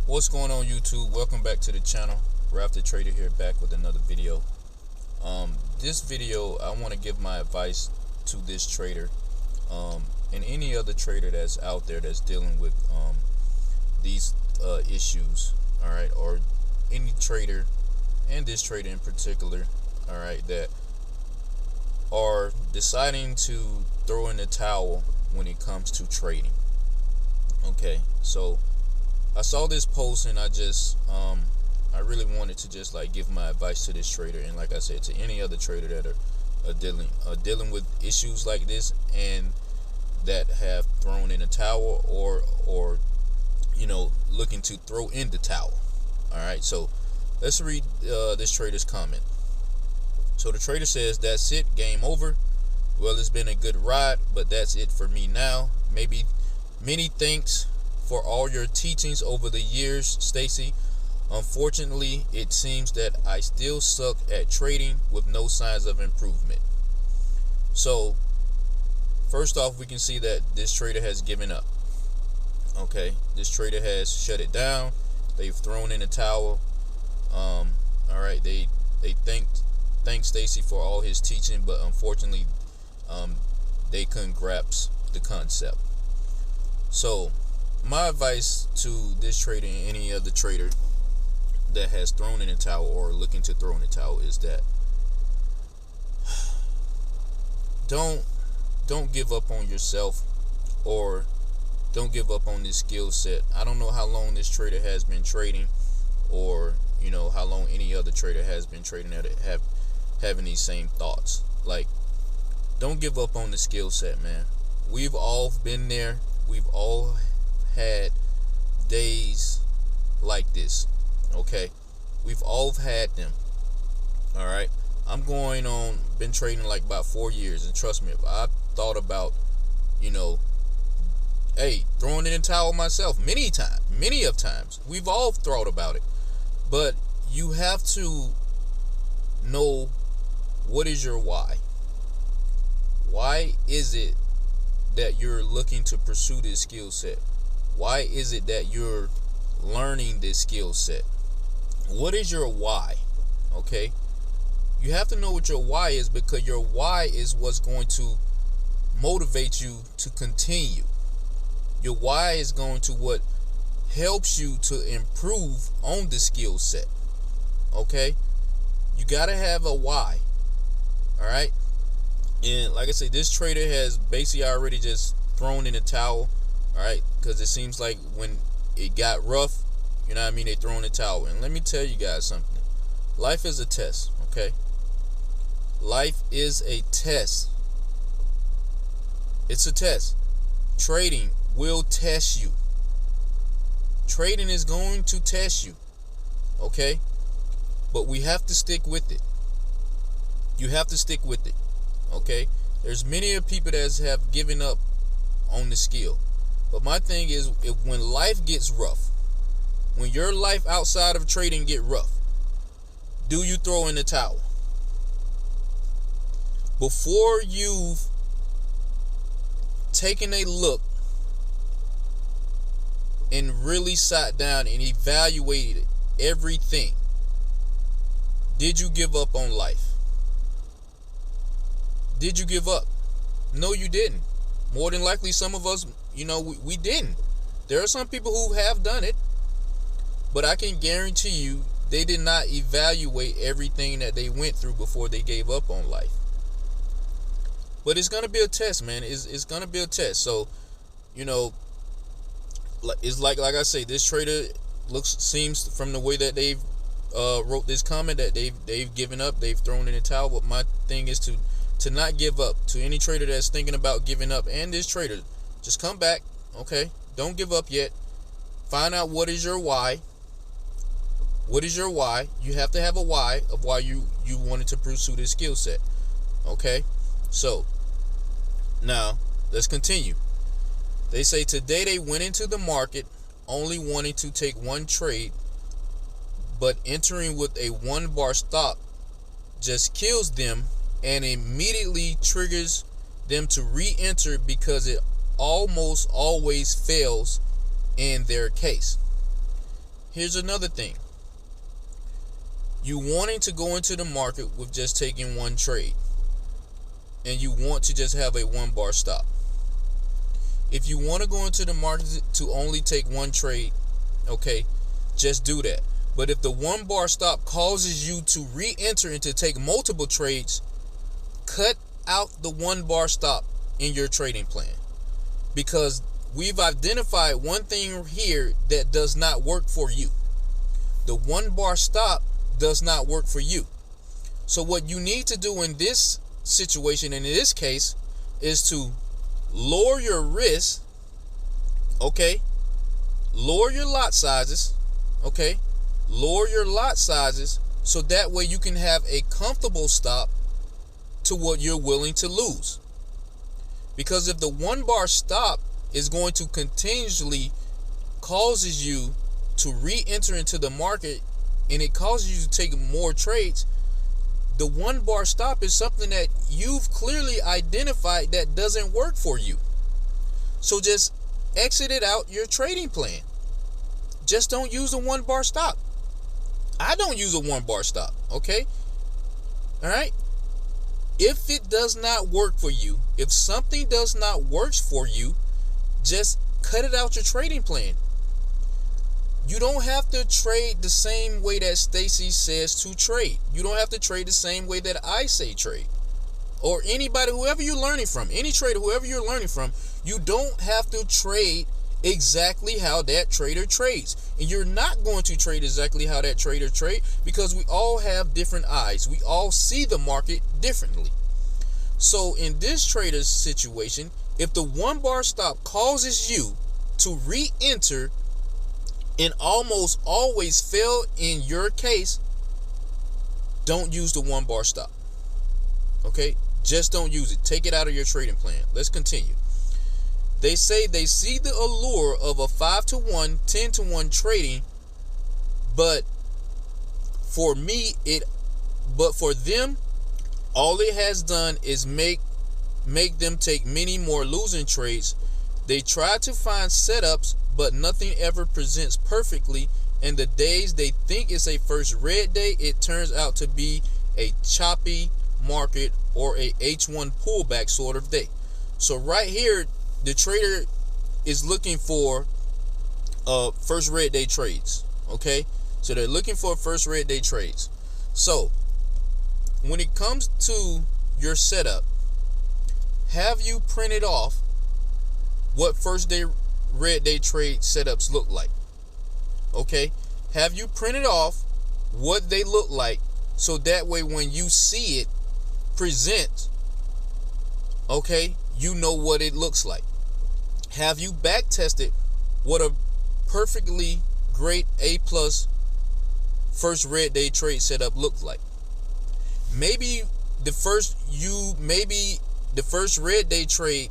What's going on, YouTube? Welcome back to the channel. Ralphdatrader here, back with another video. This video, I want to give my advice to this trader and any other trader that's out there that's dealing with these issues, all right, or any trader, and this trader in particular, all right, that are deciding to throw in the towel when it comes to trading. Okay, so I saw this post and I really wanted to just like give my advice to this trader, and like I said, to any other trader that are dealing with issues like this and that have thrown in a towel or looking to throw in the towel. All right, so let's read this trader's comment. So the trader says, "That's it, game over. Well, it's been a good ride, but that's it for me now. Many thanks for all your teachings over the years, Stacy. Unfortunately, it seems that I still suck at trading with no signs of improvement." So, first off, we can see that this trader has given up. Okay, this trader has shut it down. They've thrown in a towel. All right, they thank Stacy for all his teaching, but unfortunately, they couldn't grasp the concept. So, my advice to this trader and any other trader that has thrown in a towel or looking to throw in a towel is that don't give up on yourself, or don't give up on this skill set. I don't know how long this trader has been trading, or how long any other trader has been trading that having these same thoughts. Like, don't give up on the skill set, man. We've all been there. We've all had days like this. Okay, we've all had them. All right, been trading like about 4 years, and trust me, if I thought about throwing in a towel myself many of times. We've all thought about it, but you have to know what is your why. Why is it that you're looking to pursue this skill set? Why is it that you're learning this skill set? What is your why? Okay, you have to know what your why is, because your why is what's going to motivate you to continue. Your why is going to what helps you to improve on the skill set. Okay, you got to have a why. All right, and like I said, this trader has basically already just thrown in a towel. All right, because it seems like when it got rough, they throw in the towel. And let me tell you guys something. Life is a test, okay? Life is a test. It's a test. Trading will test you. Trading is going to test you, okay? But we have to stick with it. You have to stick with it, okay? There's many people that have given up on the skill. But my thing is, when life gets rough, when your life outside of trading get rough, do you throw in the towel? Before you've taken a look and really sat down and evaluated everything, did you give up on life? Did you give up? No, you didn't. More than likely, some of us, we didn't. There are some people who have done it, but I can guarantee you they did not evaluate everything that they went through before they gave up on life. But it's going to be a test, man. It's going to be a test. So, it's like I say, this trader seems from the way that they've wrote this comment that they've given up, they've thrown in the towel. But my thing is to not give up. To any trader that's thinking about giving up, and this trader, just come back, okay? Don't give up yet. Find out what is your why. What is your why? You have to have a why of why you wanted to pursue this skill set, okay? So, now, let's continue. They say today they went into the market only wanting to take one trade, but entering with a 1-bar stop just kills them and immediately triggers them to re-enter, because it almost always fails in their case. here's another thing. You wanting to go into the market with just taking one trade, and you want to just have a 1 bar stop. If you want to go into the market to only take one trade, okay, just do that. But if the 1 bar stop causes you to re-enter and to take multiple trades, cut out the 1 bar stop in your trading plan, because we've identified one thing here that does not work for you. The 1 bar stop does not work for you. So what you need to do in this situation, in this case, is to lower your risk, okay? Lower your lot sizes, okay? Lower your lot sizes so that way you can have a comfortable stop to what you're willing to lose. Because if the 1 bar stop is going to continuously causes you to re-enter into the market, and it causes you to take more trades, the 1 bar stop is something that you've clearly identified that doesn't work for you. So just exit it out your trading plan. Just don't use a 1 bar stop. I don't use a 1 bar stop, okay? All right? If it does not work for you, if something does not work for you, just cut it out your trading plan. You don't have to trade the same way that Stacy says to trade. You don't have to trade the same way that I say trade. Or anybody, whoever you're learning from, any trader, whoever you're learning from, you don't have to trade exactly how that trader trades. And you're not going to trade exactly how that trader trades, because we all have different eyes. We all see the market differently. So in this trader's situation, if the 1 bar stop causes you to re-enter and almost always fail in your case, don't use the 1 bar stop. Okay? Just don't use it. Take it out of your trading plan. Let's continue. They say they see the allure of a 5-to-1, 10-to-1 trading, but for them, all it has done is make them take many more losing trades. They try to find setups, but nothing ever presents perfectly, and the days they think it's a first red day, it turns out to be a choppy market or a H1 pullback sort of day. So right here, the trader is looking for first red day trades, okay? So they're looking for first red day trades. So when it comes to your setup, have you printed off what first day red day trade setups look like? Okay, have you printed off what they look like, so that way when you see it present, okay, you know what it looks like? Have you back tested what a perfectly great A+ first red day trade setup looked like? Maybe the first red day trade,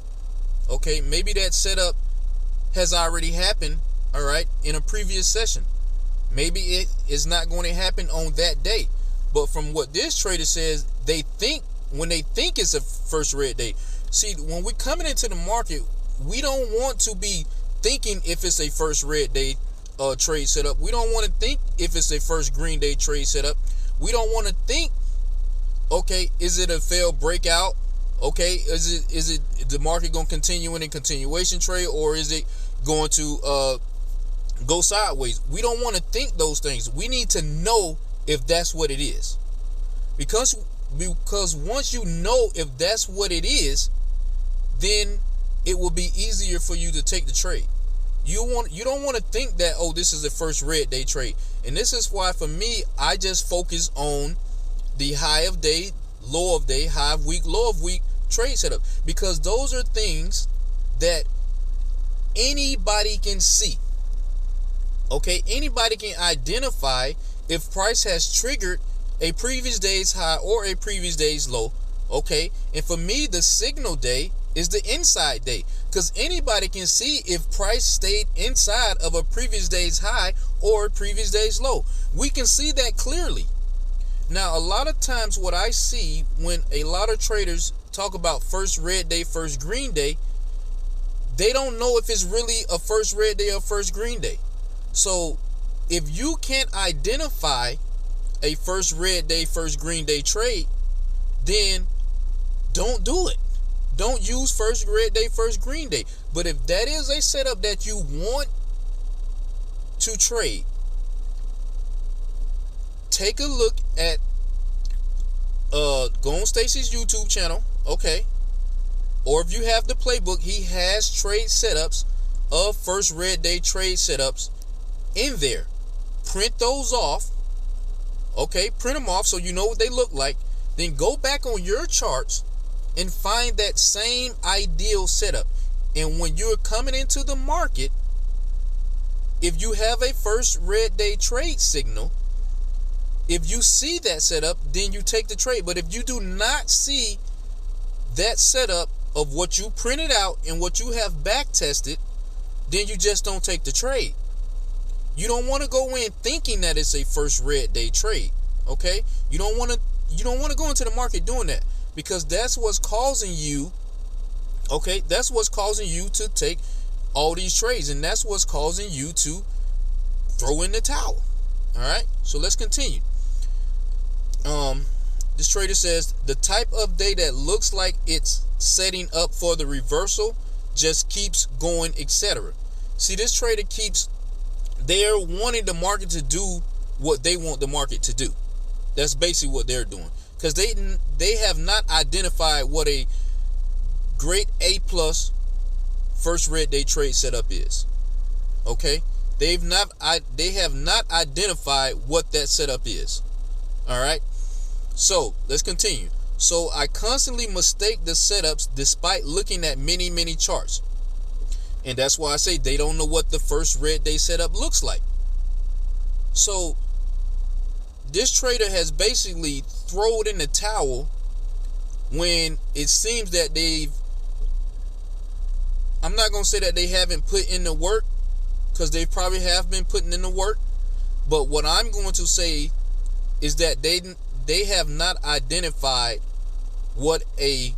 okay, maybe that setup has already happened, all right, in a previous session. Maybe it is not going to happen on that day. But from what this trader says, when they think it's a first red day. See, when we're coming into the market, we don't want to be thinking if it's a first red day trade setup. We don't want to think if it's a first green day trade setup. We don't want to think, okay, is it a failed breakout? Okay, is it the market going to continue in a continuation trade, or is it going to go sideways? We don't want to think those things. We need to know if that's what it is, because once you know if that's what it is, then it will be easier for you to take the trade. You don't want to think that, oh, this is the first red day trade. And this is why for me, I just focus on the high of day, low of day, high of week, low of week trade setup, because those are things that anybody can see. Okay, anybody can identify if price has triggered a previous day's high or a previous day's low. Okay, and for me, the signal day is the inside day, because anybody can see if price stayed inside of a previous day's high or a previous day's low. We can see that clearly. Now, a lot of times what I see when a lot of traders talk about first red day, first green day, they don't know if it's really a first red day or first green day. So if you can't identify a first red day, first green day trade, then don't do it. Don't use first red day, first green day. But if that is a setup that you want to trade, take a look at go on Stacy's YouTube channel, okay? Or if you have the playbook, he has trade setups of first red day trade setups in there. Print those off, okay? Print them off so you know what they look like. Then go back on your charts and find that same ideal setup. And when you're coming into the market, if you have a first red day trade signal, if you see that setup, then you take the trade. But if you do not see that setup of what you printed out and what you have back tested, then you just don't take the trade. You don't want to go in thinking that it's a first red day trade, okay? You don't want to go into the market doing that, because that's what's causing you, okay? That's what's causing you to take all these trades, and that's what's causing you to throw in the towel. All right, so let's continue. This trader says the type of day that looks like it's setting up for the reversal just keeps going, etc. See, this trader they're wanting the market to do what they want the market to do. That's basically what they're doing, because they have not identified what a great A+ first red day trade setup is. Okay, they have not identified what that setup is. All right, so let's continue. So I constantly mistake the setups despite looking at many charts, and that's why I say they don't know what the first red day setup looks like. So this trader has basically thrown in the towel when it seems that I'm not going to say that they haven't put in the work, because they probably have been putting in the work. But what I'm going to say is that they have not identified what a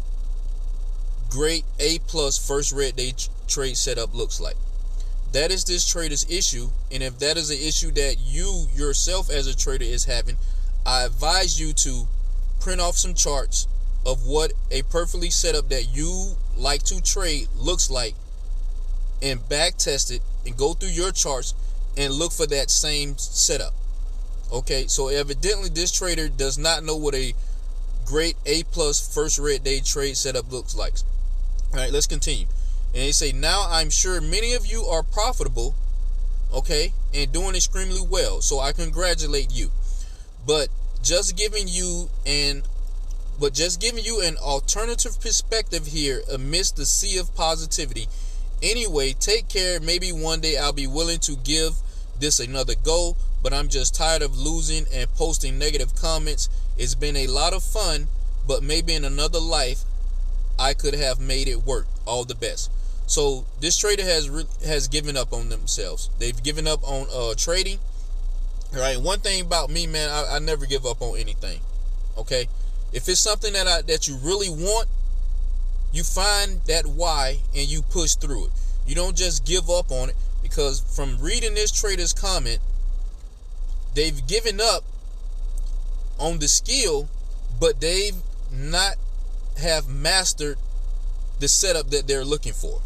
great A+ first red day trade setup looks like. That is this trader's issue. And if that is an issue that you yourself as a trader is having, I advise you to print off some charts of what a perfectly setup that you like to trade looks like, and back test it and go through your charts and look for that same setup. Okay, so evidently this trader does not know what a great A+ first red day trade setup looks like. All right, let's continue. And they say, now I'm sure many of you are profitable, okay, and doing extremely well, so I congratulate you. But just giving you an alternative perspective here amidst the sea of positivity. Anyway, take care. Maybe one day I'll be willing to give this another go, but I'm just tired of losing and posting negative comments. It's been a lot of fun, but maybe in another life I could have made it work. All the best. So this trader has given up on themselves. They've given up on trading. All right. One thing about me, man, I never give up on anything. Okay. If it's something that you really want, you find that why and you push through it. You don't just give up on it, because from reading this trader's comment, they've given up on the skill, but they've not have mastered the setup that they're looking for.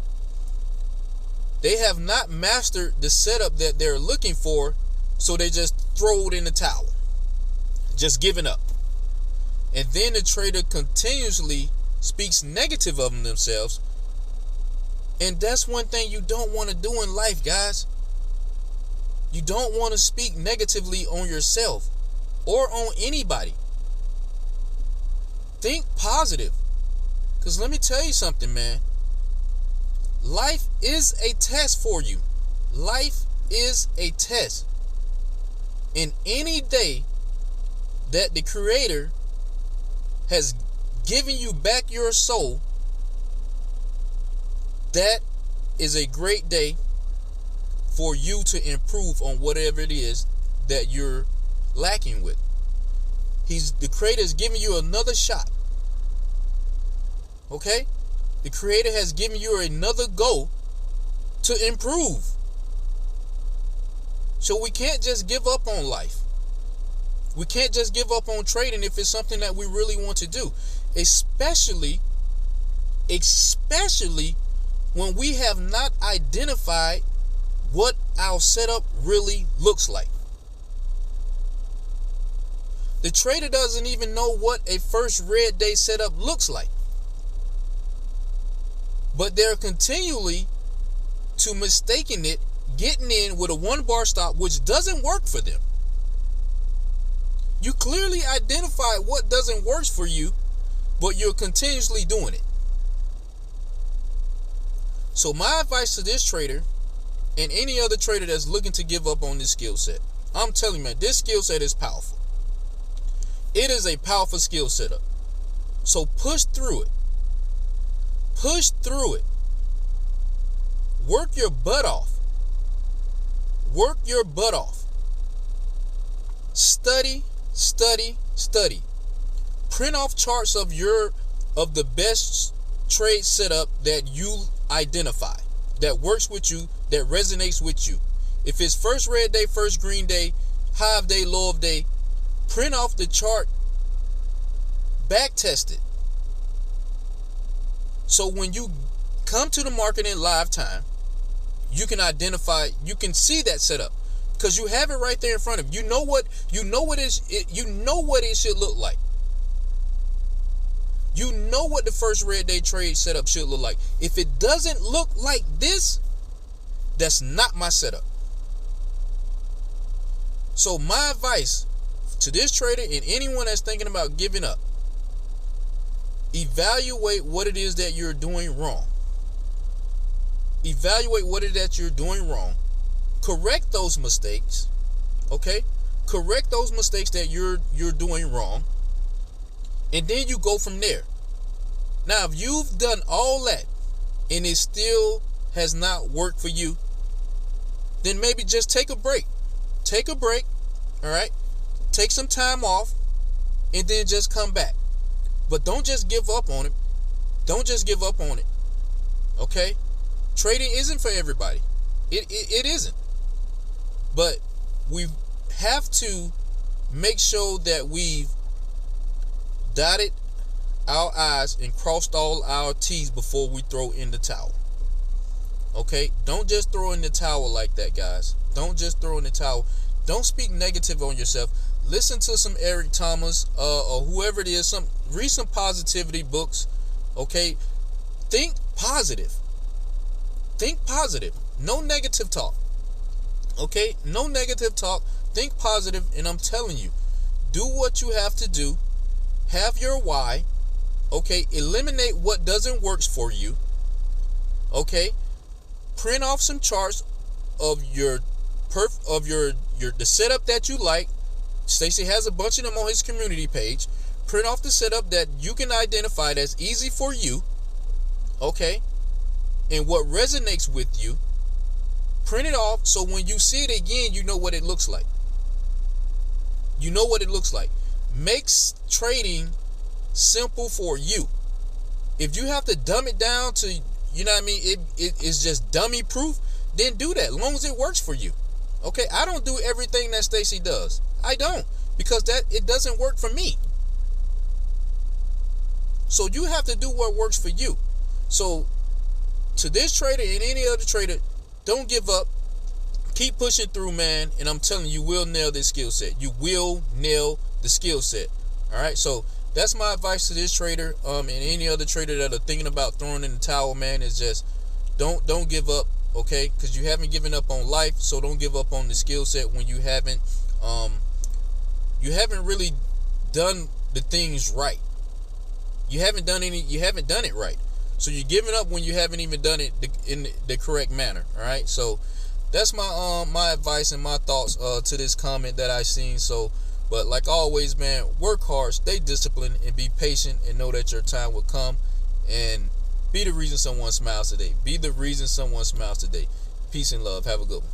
They have not mastered the setup that they're looking for, so they just throw it in the towel, just giving up. And then the trader continuously speaks negative of themselves. And that's one thing you don't want to do in life, guys. You don't want to speak negatively on yourself or on anybody. Think positive. Because let me tell you something, man. Life is a test for you. Life is a test. And any day that the Creator has given you back your soul, that is a great day for you to improve on whatever it is that you're lacking with. The Creator is giving you another shot. Okay? The Creator has given you another go to improve. So we can't just give up on life. We can't just give up on trading if it's something that we really want to do, especially when we have not identified what our setup really looks like. The trader doesn't even know what a first red day setup looks like, but they're continually to mistaking it, getting in with a 1 bar stop, which doesn't work for them. You clearly identify what doesn't work for you, but you're continuously doing it. So my advice to this trader and any other trader that's looking to give up on this skill set, I'm telling you, man, this skill set is powerful. It is a powerful skill setup. So push through it. Push through it. Work your butt off. Work your butt off. Study, study, study. Print off charts of the best trade setup that you identify, that works with you, that resonates with you. If it's first red day, first green day, high of day, low of day, print off the chart, back test it. So when you come to the market in live time, you can identify, you can see that setup because you have it right there in front of you. You know what it should look like. You know what the first red day trade setup should look like. If it doesn't look like this, that's not my setup. So my advice to this trader and anyone that's thinking about giving up, evaluate what it is that you're doing wrong. Evaluate what it is that you're doing wrong. Correct those mistakes. Okay? Correct those mistakes that you're doing wrong. And then you go from there. Now, if you've done all that and it still has not worked for you, then maybe just take a break. Take a break, all right? Take some time off and then just come back. But don't just give up on it. Don't just give up on it. Okay? Trading isn't for everybody. It isn't. But we have to make sure that we've dotted our I's and crossed all our T's before we throw in the towel. Okay? Don't just throw in the towel like that, guys. Don't just throw in the towel. Don't speak negative on yourself. Listen to some Eric Thomas or whoever it is, read some positivity books. Okay? Think positive. Think positive. No negative talk. Okay? No negative talk. Think positive, and I'm telling you, do what you have to do. Have your why. Okay? Eliminate what doesn't work for you. Okay? Print off some charts of the setup that you like. Stacy has a bunch of them on his community page. Print off the setup that you can identify that's easy for you. Okay? And what resonates with you. Print it off so when you see it again, you know what it looks like. You know what it looks like. Makes trading simple for you. If you have to dumb it down to, you know what I mean, it's just dummy proof, then do that as long as it works for you. Okay, I don't do everything that Stacy does. I don't, because it doesn't work for me. So you have to do what works for you. So to this trader and any other trader, don't give up. Keep pushing through, man. And I'm telling you, you will nail this skill set. You will nail the skill set. All right. So that's my advice to this trader. And any other trader that are thinking about throwing in the towel, man, is just don't give up. Okay, because you haven't given up on life, so don't give up on the skill set when you haven't really done the things right. You haven't done it right. So you're giving up when you haven't even done it in the correct manner. All right. So that's my advice and my thoughts to this comment that I seen. So, but like always, man, work hard, stay disciplined, and be patient, and know that your time will come. And be the reason someone smiles today. Be the reason someone smiles today. Peace and love. Have a good one.